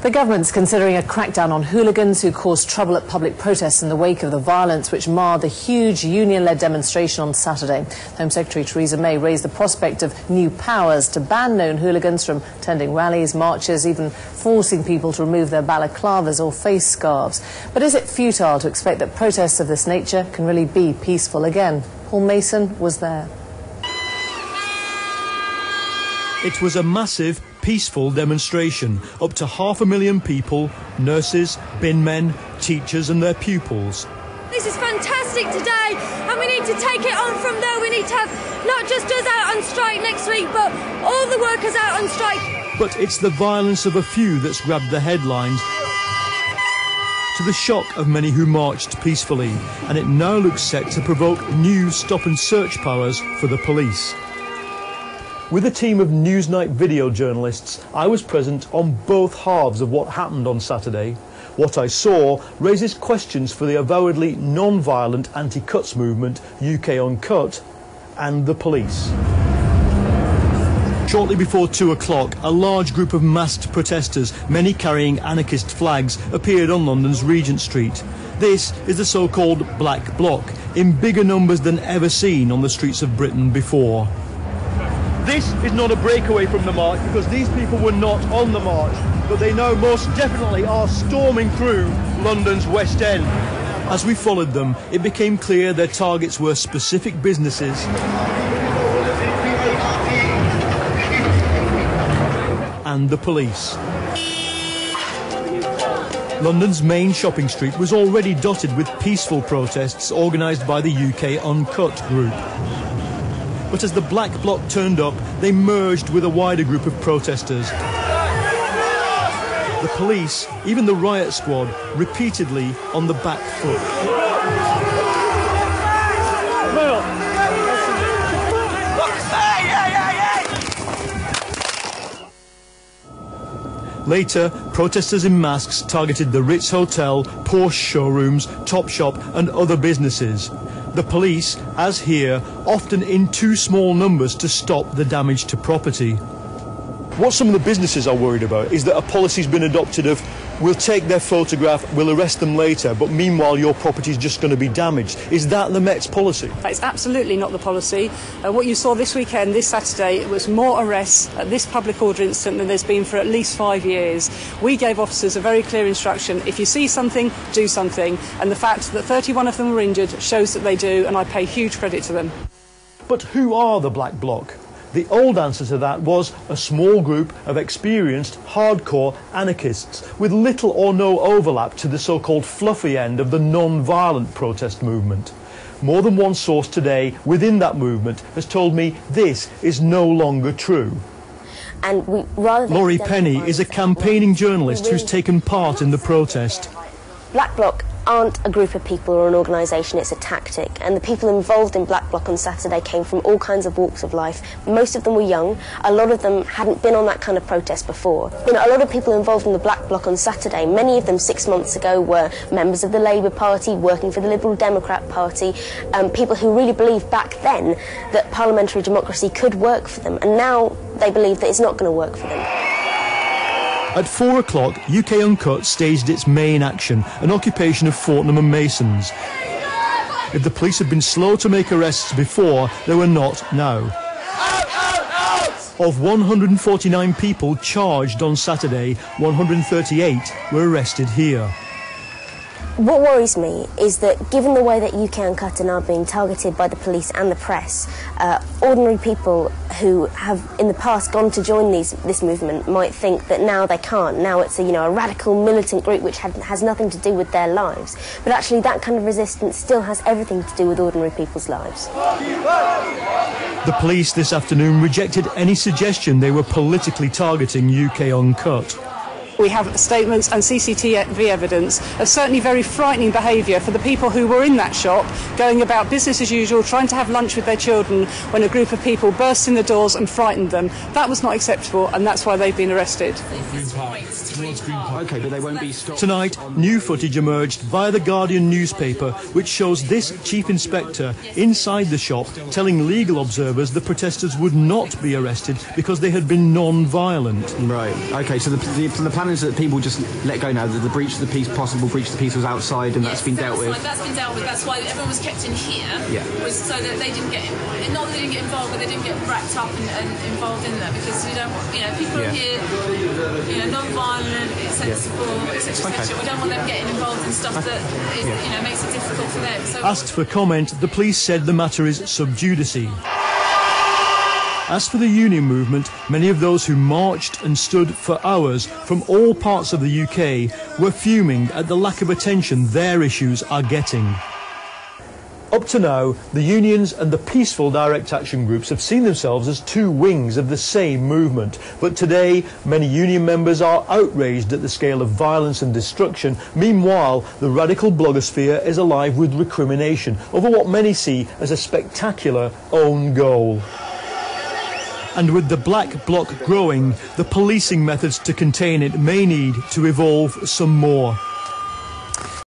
The government's considering a crackdown on hooligans who caused trouble at public protests in the wake of the violence which marred the huge union-led demonstration on Saturday. Home Secretary Theresa May raised the prospect of new powers to ban known hooligans from attending rallies, marches, even forcing people to remove their balaclavas or face scarves. But is it futile to expect that protests of this nature can really be peaceful again? Paul Mason was there. It was a massive, peaceful demonstration. Up to 500,000 people, nurses, bin men, teachers and their pupils. This is fantastic today, and we need to take it on from there. We need to have not just us out on strike next week, but all the workers out on strike. But it's the violence of a few that's grabbed the headlines, to the shock of many who marched peacefully, and it now looks set to provoke new stop and search powers for the police. With a team of Newsnight video journalists, I was present on both halves of what happened on Saturday. What I saw raises questions for the avowedly non-violent anti-cuts movement UK Uncut and the police. Shortly before 2 o'clock, a large group of masked protesters, many carrying anarchist flags, appeared on London's Regent Street. This is the so-called Black Bloc, in bigger numbers than ever seen on the streets of Britain before. This is not a breakaway from the march because these people were not on the march, but they now most definitely are storming through London's West End. As we followed them, it became clear their targets were specific businesses and the police. London's main shopping street was already dotted with peaceful protests organised by the UK Uncut group. But as the Black Bloc turned up, they merged with a wider group of protesters. The police, even the riot squad, repeatedly on the back foot. Later, protesters in masks targeted the Ritz Hotel, Porsche showrooms, Topshop and other businesses. The police, as here, often in too small numbers to stop the damage to property. What some of the businesses are worried about is that a policy's been adopted of we'll take their photograph, we'll arrest them later, but meanwhile your property's just going to be damaged. Is that the Met's policy? It's absolutely not the policy. What you saw this weekend, this Saturday, it was more arrests at this public order incident than there's been for at least 5 years. We gave officers a very clear instruction: if you see something, do something. And the fact that 31 of them were injured shows that they do, and I pay huge credit to them. But who are the Black Bloc? The old answer to that was a small group of experienced, hardcore anarchists with little or no overlap to the so-called fluffy end of the non-violent protest movement. More than one source today within that movement has told me this is no longer true. And Laurie Penny is a campaigning journalist who's taken part in the protest. Black Bloc aren't a group of people or an organisation, it's a tactic. And the people involved in Black Bloc on Saturday came from all kinds of walks of life. Most of them were young. A lot of them hadn't been on that kind of protest before. You know, a lot of people involved in the Black Bloc on Saturday, many of them 6 months ago were members of the Labour Party, working for the Liberal Democrat Party, people who really believed back then that parliamentary democracy could work for them. And now they believe that it's not going to work for them. At 4 o'clock, UK Uncut staged its main action, an occupation of Fortnum and Mason's. If the police had been slow to make arrests before, they were not now. Of 149 people charged on Saturday, 138 were arrested here. What worries me is that given the way that UK Uncut are now being targeted by the police and the press, ordinary people who have in the past gone to join this movement might think that now they can't. Now it's a radical militant group which has nothing to do with their lives. But actually that kind of resistance still has everything to do with ordinary people's lives. The police this afternoon rejected any suggestion they were politically targeting UK Uncut. We have statements and CCTV evidence of certainly very frightening behaviour for the people who were in that shop, going about business as usual, trying to have lunch with their children, when a group of people burst in the doors and frightened them. That was not acceptable, and that's why they've been arrested. Okay, but they won't be stopped. Tonight, new footage emerged via the Guardian newspaper, which shows this chief inspector inside the shop telling legal observers the protesters would not be arrested because they had been non-violent. Right. Okay, so the plan challenge that people just let go now, that the breach of the peace, possible breach of the peace was outside, and that's been dealt with? That's been dealt with. That's why everyone was kept in here, was so that they didn't get, not that they didn't get involved, but they didn't get wrapped up and involved in that, because we don't want, people are here, non-violent, it's sensible, etc., etc. We don't want them getting involved in stuff that is, makes it difficult for them. So asked for comment, the police said the matter is sub judice. As for the union movement, many of those who marched and stood for hours from all parts of the UK were fuming at the lack of attention their issues are getting. Up to now, the unions and the peaceful direct action groups have seen themselves as two wings of the same movement. But today, many union members are outraged at the scale of violence and destruction. Meanwhile, the radical blogosphere is alive with recrimination over what many see as a spectacular own goal. And with the black bloc growing, the policing methods to contain it may need to evolve some more.